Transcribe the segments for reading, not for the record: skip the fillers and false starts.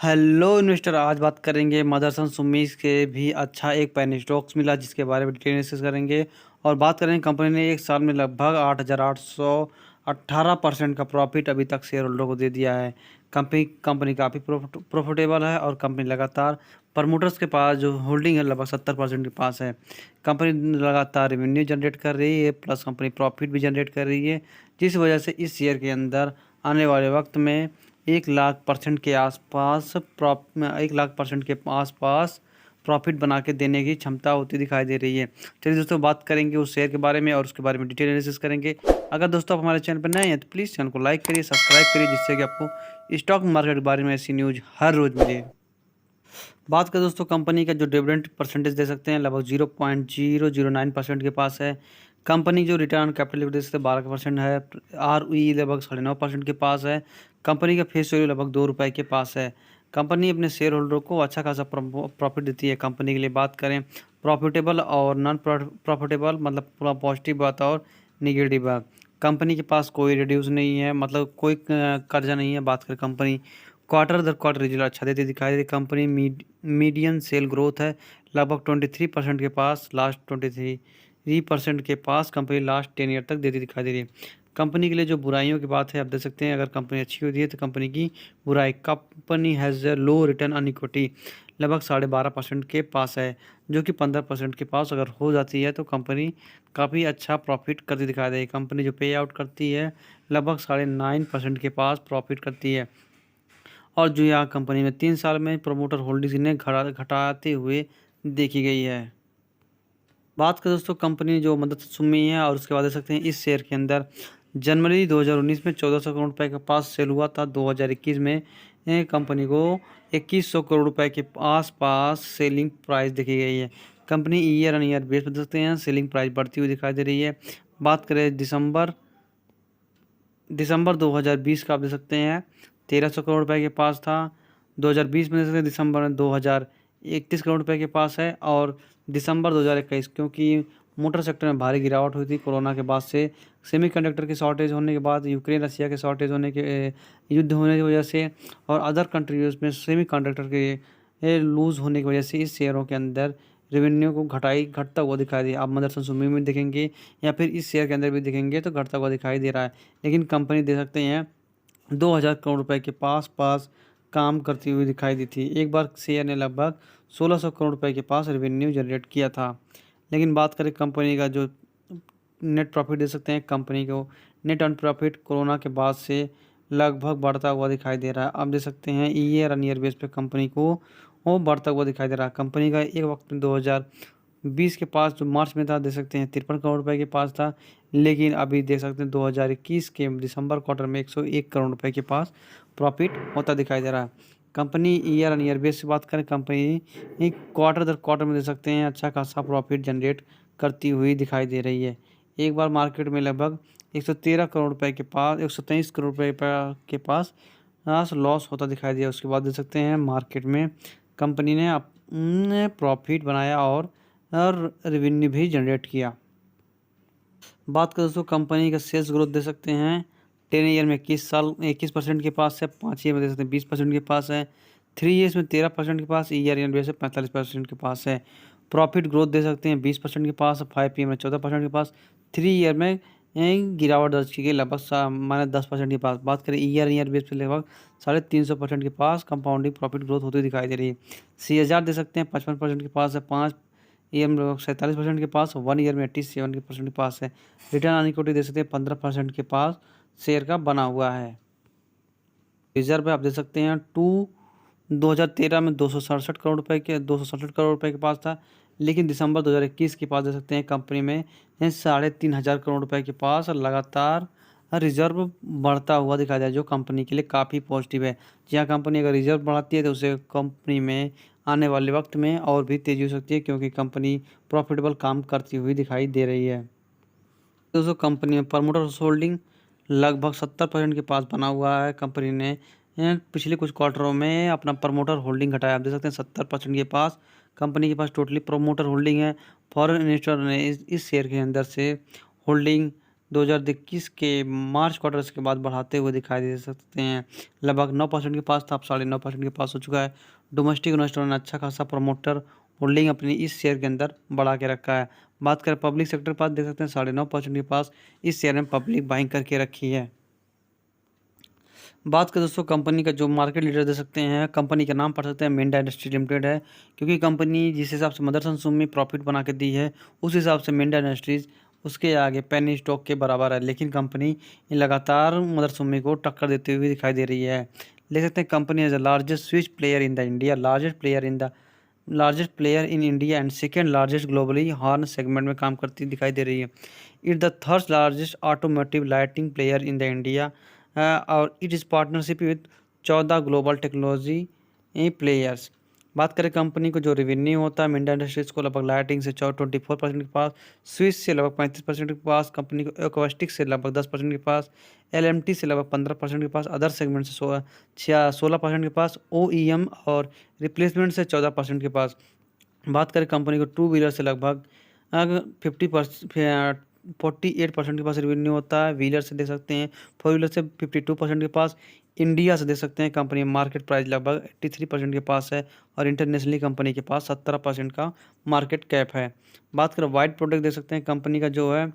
Hello investor, आज बात करेंगे मदरसन सुमीस के भी अच्छा एक पैनी स्टॉक्स मिला जिसके बारे में डिटेल एनालिसिस करेंगे। और बात करेंगे कंपनी ने एक साल में लगभग 8,818% का प्रॉफिट अभी तक शेयर होल्डर को दे दिया है। कंपनी काफ़ी प्रॉफिटेबल है और कंपनी लगातार प्रमोटर्स के पास जो होल्डिंग है लगभग 70% के पास है। कंपनी लगातार रेवेन्यू जनरेट कर रही है प्लस कंपनी प्रॉफिट भी जनरेट कर रही है, जिस वजह से इस शेयर के अंदर आने वाले वक्त में 1,00,000% के आसपास 1,00,000% के आसपास प्रॉफिट बना के देने की क्षमता होती दिखाई दे रही है। चलिए दोस्तों, बात करेंगे उस शेयर के बारे में और उसके बारे में डिटेल एनालिसिस करेंगे। अगर दोस्तों आप हमारे चैनल पर नए हैं तो प्लीज़ चैनल को लाइक करिए, सब्सक्राइब करिए, जिससे कि आपको स्टॉक मार्केट के बारे में ऐसी न्यूज़ हर रोज़ मिले। बात करें दोस्तों कंपनी का जो डिविडेंड परसेंटेज दे सकते हैं लगभग 0.009% के पास है। कंपनी जो रिटर्न कैपिटल दे सकते हैं 12% है। ROE लगभग 9.5% के पास है। कंपनी का फेस वैल्यू लगभग ₹2 के पास है। कंपनी अपने शेयर होल्डर को अच्छा खासा प्रॉफिट देती है। कंपनी के लिए बात करें प्रॉफिटेबल और नॉन प्रॉफिटेबल, मतलब पूरा पॉजिटिव बात और निगेटिव बात। कंपनी के पास कोई रिड्यूस नहीं है, मतलब कोई कर्जा नहीं है। बात करें कंपनी क्वार्टर दर क्वार्टर रिजल्ट अच्छा देती दिखाई दे रही। कंपनी मीडियन सेल ग्रोथ है लगभग 23% के पास, लास्ट 23% के पास कंपनी लास्ट 10 ईयर तक देती दिखाई दे रही है। कंपनी के लिए जो बुराइयों की बात है, आप देख सकते हैं अगर कंपनी अच्छी होती है तो कंपनी की बुराई, company has low return on equity लगभग 12.5% के पास है, जो कि 15% के पास अगर हो जाती है तो कंपनी काफ़ी अच्छा प्रॉफिट करती दिखाई दे रही है। कंपनी जो पे आउट करती है लगभग 9.5% के पास प्रॉफिट करती है। और जो यहाँ कंपनी में 3 साल में प्रमोटर होल्डिंग्स ने घटाते हुए देखी गई है। बात करें दोस्तों कंपनी जो मदद सुमी है और उसके बाद देख सकते हैं इस शेयर के अंदर जनवरी 2019 में 1400 करोड़ रुपए के पास सेल हुआ था। 2021 में कंपनी को 2100 करोड़ रुपए के आसपास सेलिंग प्राइस देखी गई है। Company year on year base पर देख सकते हैं सेलिंग प्राइस बढ़ती हुई दिखाई दे रही है। बात करें दिसंबर 2020 का, आप देख सकते हैं 1300 करोड़ रुपए के पास था। 2020 में देख सकते हैं दिसंबर में 2031 करोड़ रुपए के पास है। और दिसंबर 2021, क्योंकि मोटर सेक्टर में भारी गिरावट हुई थी कोरोना के बाद से, सेमीकंडक्टर की शॉर्टेज होने के बाद, यूक्रेन रशिया के शॉर्टेज होने के युद्ध होने की वजह से और अदर कंट्रीज में सेमीकंडक्टर के लूज़ होने की वजह से इस शेयरों के अंदर रेवेन्यू को घटता हुआ दिखाई दिया। आप मदरसन सुमी में देखेंगे या फिर इस शेयर के अंदर भी देखेंगे तो घटता हुआ दिखाई दे रहा है। लेकिन कंपनी दे सकते हैं 2,000 करोड़ रुपए के पास पास काम करती हुई दिखाई दी थी। एक बार शेयर ने लगभग 1,600 करोड़ रुपए के पास रेवेन्यू जनरेट किया था। लेकिन बात करें कंपनी का जो नेट प्रॉफिट दे सकते हैं, कंपनी को नेट ऑन प्रॉफिट कोरोना के बाद से लगभग बढ़ता हुआ दिखाई दे रहा है। आप देख सकते हैं ईयर ऑन ईयर बेस पे कंपनी को वो बढ़ता हुआ दिखाई दे रहा है। कंपनी का एक वक्त में 2020 के पास जो मार्च में था, देख सकते हैं 53 करोड़ रुपए के पास था। लेकिन अभी देख सकते हैं 2021 के दिसंबर क्वार्टर में 101 करोड़ रुपए के पास प्रॉफिट होता दिखाई दे रहा है। Company year on year base से बात करें, कंपनी एक क्वार्टर दर क्वार्टर में देख सकते हैं अच्छा खासा प्रॉफिट जनरेट करती हुई दिखाई दे रही है। एक बार मार्केट में लगभग 113 करोड़ रुपए के पास, 123 करोड़ रुपए के पास लॉस होता दिखाई दिया। उसके बाद देख सकते हैं मार्केट में कंपनी ने अपने प्रॉफिट बनाया और रेवेन्यू भी जनरेट किया। बात करें दोस्तों कंपनी का सेल्स ग्रोथ दे सकते हैं 10 ईयर में 21% के पास है, 5 ईयर में दे सकते हैं 20% के पास है, 3 ईयर्स में 13% के पास, ईयर ईयर बेस 45% के पास है। प्रॉफिट ग्रोथ दे सकते हैं 20% के पास, 5 ईयर में 14% के पास, 3 ईयर में गिरावट दर्ज की गई लगभग -10% के पास। बात करें ईयर ईयर बेस पे लगभग 350% के पास कंपाउंडिंग प्रॉफिट ग्रोथ होती दिखाई दे रही है। CAGR दे सकते हैं 55% के पास है, 5 ईयर में लगभग 47% के पास, 1 ईयर में 87% के पास है। रिटर्न ऑन इक्विटी दे सकते हैं 15% के पास शेयर का बना हुआ है। रिजर्व आप दे सकते हैं 2013 में 267 करोड़ रुपए के पास था। लेकिन दिसंबर 2021 के पास दे सकते हैं कंपनी में 3,500 करोड़ रुपए के पास लगातार रिजर्व बढ़ता हुआ दिखाई दिया, जो कंपनी के लिए काफ़ी पॉजिटिव है। जहाँ कंपनी अगर रिजर्व बढ़ाती है तो उसे कंपनी में आने वाले वक्त में और भी तेज़ी हो सकती है, क्योंकि कंपनी प्रॉफिटेबल काम करती हुई दिखाई दे रही है। दोस्तों कंपनी में प्रमोटर्स होल्डिंग लगभग 70% के पास बना हुआ है। कंपनी ने पिछले कुछ क्वार्टरों में अपना प्रमोटर होल्डिंग घटाया। आप देख सकते हैं 70% के पास कंपनी के पास टोटली प्रमोटर होल्डिंग है। फॉरेन इन्वेस्टर ने इस शेयर के अंदर से होल्डिंग 2021 के मार्च क्वार्टर के बाद बढ़ाते हुए दिखाई दे सकते हैं। लगभग 9% के पास था, अब 9.5% के पास हो चुका है। डोमेस्टिक इन्वेस्टरों ने अच्छा खासा प्रमोटर होल्डिंग अपनी इस शेयर के अंदर बढ़ा के रखा है। बात करें पब्लिक सेक्टर के पास, देख सकते हैं 9.5% के पास इस शेयर में पब्लिक बाइंग करके रखी है। बात करें दोस्तों कंपनी का जो मार्केट लीडर दे सकते हैं, कंपनी का नाम पढ़ सकते हैं, मिंडा इंडस्ट्री लिमिटेड है। क्योंकि कंपनी जिस हिसाब से मदरसन सुमी प्रॉफिट बना के दी है, उस हिसाब से मिंडा इंडस्ट्रीज उसके आगे पेनी स्टॉक के बराबर है। लेकिन कंपनी लगातार मदरसन सुमी को टक्कर देते हुए दिखाई दे रही है। देख सकते हैं company as the largest switch player in the India, largest player in India and second largest globally horn segment में काम करती दिखाई दे रही है। It the third largest automotive lighting player in the India और it is partnership with 14 global technology players. बात करें कंपनी को जो रेवेन्यू होता है, मिंडा इंडस्ट्रीज को लगभग लाइटिंग से 24% के पास, स्विच से लगभग 35% के पास, कंपनी को एक्वास्टिक से लगभग 10% के पास, एलएमटी से लगभग 15% के पास, अदर सेगमेंट से 16% के पास, ओईएम और रिप्लेसमेंट से 14% के पास। बात करें कंपनी को टू व्हीलर से लगभग 48% के पास रेवेन्यू होता है। व्हीलर से देख सकते हैं, फोर व्हीलर से 52% के पास। इंडिया से देख सकते हैं कंपनी मार्केट प्राइस लगभग 83% के पास है और इंटरनेशनली कंपनी के पास 17% का मार्केट कैप है। बात करें वाइड प्रोडक्ट देख सकते हैं कंपनी का जो है,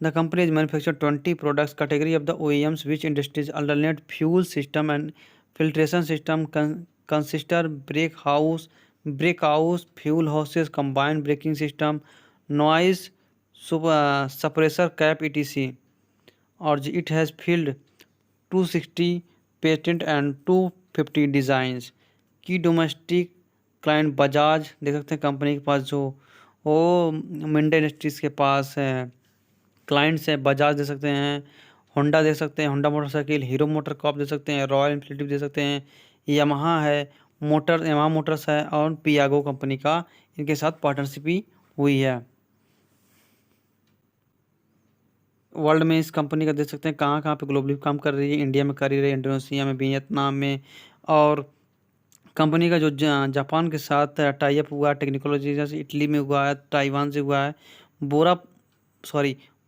the company is manufacture 20 products category of the OEMs which industries alternate fuel system and filtration system canister brake hose fuel hoses combined braking system noise suppressor cap ETC। और it has filed 260 patent and 250 designs. की domestic client Bajaj देख सकते हैं company के पास जो वो Minda industries के पास है क्लाइंट्स है। बजाज दे सकते हैं, होंडा दे सकते हैं, Honda motorcycle, Hero MotoCorp दे सकते हैं, रॉयल इनफिनिटी दे सकते हैं, यामाहा है, यामाहा मोटर्स है और पियागो कंपनी का इनके साथ पार्टनरशिप भी हुई है। वर्ल्ड में इस कंपनी का देख सकते हैं कहाँ कहाँ पे ग्लोबली काम कर रही है। इंडिया में कर ही रही है, इंडोनेशिया में, वियतनाम में, और कंपनी का जो जापान के साथ टाई अप हुआ है टेक्नोलॉजी, जैसे इटली में हुआ है, ताइवान से हुआ है।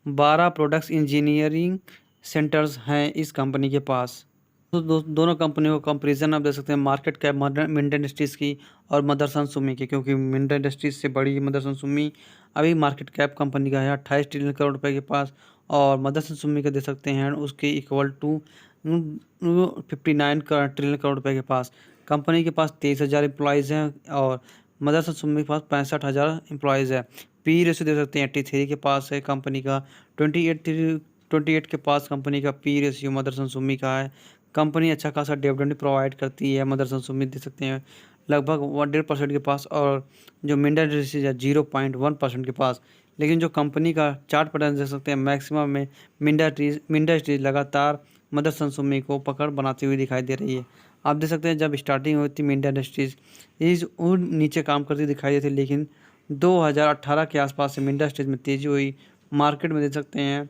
12 प्रोडक्ट्स इंजीनियरिंग सेंटर्स हैं इस कंपनी के पास। दोनों कंपनियों का कंपेरिजन आप देख सकते हैं मार्केट कैप मिंडा इंडस्ट्रीज़ की और मदरसन सुमी की, क्योंकि मिंडा इंडस्ट्रीज़ से बड़ी मदरसन सुमी अभी मार्केट कैप कंपनी का है 28 ट्रिलियन करोड़ रुपए के पास, और मदरसन सुमी का दे सकते हैं उसके इक्वल टू 59 ट्रिलियन करोड़ रुपए के पास। कंपनी के पास 23,000 एम्प्लॉयज़ हैं और मदरसन सुमी के पास 65,000 एम्प्लॉयज़ है। पी रेशियो दे सकते हैं 83 के पास है कंपनी का, 28 के पास कंपनी का पी रेशियो मदरसन सुमी का है। कंपनी अच्छा खासा डिविडेंड प्रोवाइड करती है, मदरसन सुमी दे सकते हैं लगभग 1.5% के पास, और जो मिंडा इंडस्ट्रीज है 0.1% के पास। लेकिन जो कंपनी का चार्ट पैटर्न देख सकते हैं मैक्सिमम में मिंडा इंडस्ट्रीज लगातार मदरसन सुमी को पकड़ बनाती हुई दिखाई दे रही है। आप देख सकते हैं जब स्टार्टिंग हुई थी मिंडा इंडस्ट्रीज इस नीचे काम करती दिखाई देती, लेकिन 2018 के आसपास से मिंडा इंडस्ट्रीज में तेज़ी हुई मार्केट में देख सकते हैं।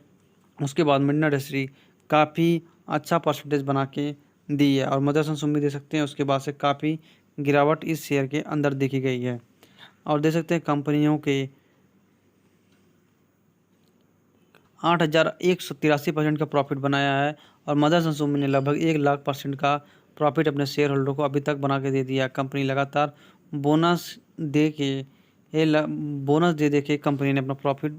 उसके बाद मिंडा इंडस्ट्री काफ़ी अच्छा परसेंटेज बना के दी है और मदरसन सुमी दे सकते हैं उसके बाद से काफ़ी गिरावट इस शेयर के अंदर देखी गई है। और देख सकते हैं कंपनियों के 8,183% का प्रॉफिट बनाया है और मदरसन सुमी ने लगभग 1,00,000% का प्रॉफिट अपने शेयर होल्डर को अभी तक बना के दे दिया। कंपनी लगातार बोनस दे के कंपनी ने अपना प्रॉफिट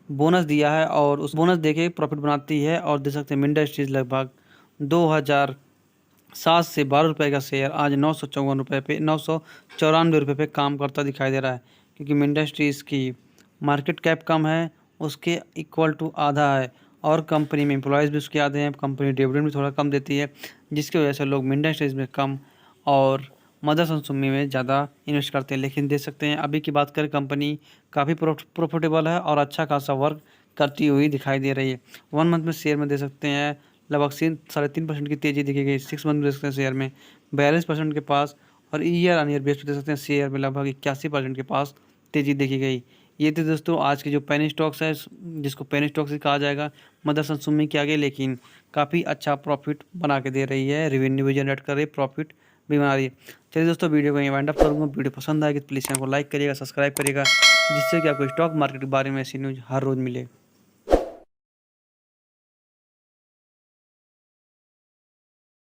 बोनस दिया है और उस बोनस दे के प्रॉफिट बनाती है। और देख सकते हैं मिंडा इंडस्ट्रीज लगभग 2007 से 12 रुपये का शेयर आज 994 रुपये पे काम करता दिखाई दे रहा है, क्योंकि मिंडा इंडस्ट्रीज की मार्केट कैप कम है, उसके इक्वल टू आधा है और कंपनी में एम्प्लॉयज़ भी उसके आधे हैं। कंपनी डिविडेंड भी थोड़ा कम देती है, जिसकी वजह से लोग मिंडा इंडस्ट्रीज में कम और मदरसन सुमी में ज़्यादा इन्वेस्ट करते हैं। लेकिन देख सकते हैं अभी की बात करें कंपनी काफ़ी प्रॉफिटेबल है और अच्छा खासा वर्क करती हुई दिखाई दे रही है। 1 मंथ में शेयर में दे सकते हैं लगभग 3.5% की तेज़ी देखी गई। 6 मंथ में देख सकते हैं शेयर में 42% के पास, और ईयर ऑन ईयर बेस पर देख सकते हैं शेयर में लगभग 81% के पास तेज़ी देखी गई। ये थे दोस्तों आज के जो पेनी स्टॉक्स है, जिसको पेनी स्टॉक्स ही कहा जाएगा, मदरसन सुमी के आगे, लेकिन काफ़ी अच्छा प्रॉफिट बना के दे रही है, रेवेन्यू भी जनरेट कर रही है, प्रॉफिट भी बना रही है। चलिए दोस्तों वीडियो को यहीं वाइंड अप करूँगा। वीडियो पसंद आएगी तो प्लीज़ चैनल को लाइक करिएगा, सब्सक्राइब करिएगा, जिससे कि आपको स्टॉक मार्केट के बारे में ऐसी न्यूज़ हर रोज़ मिले।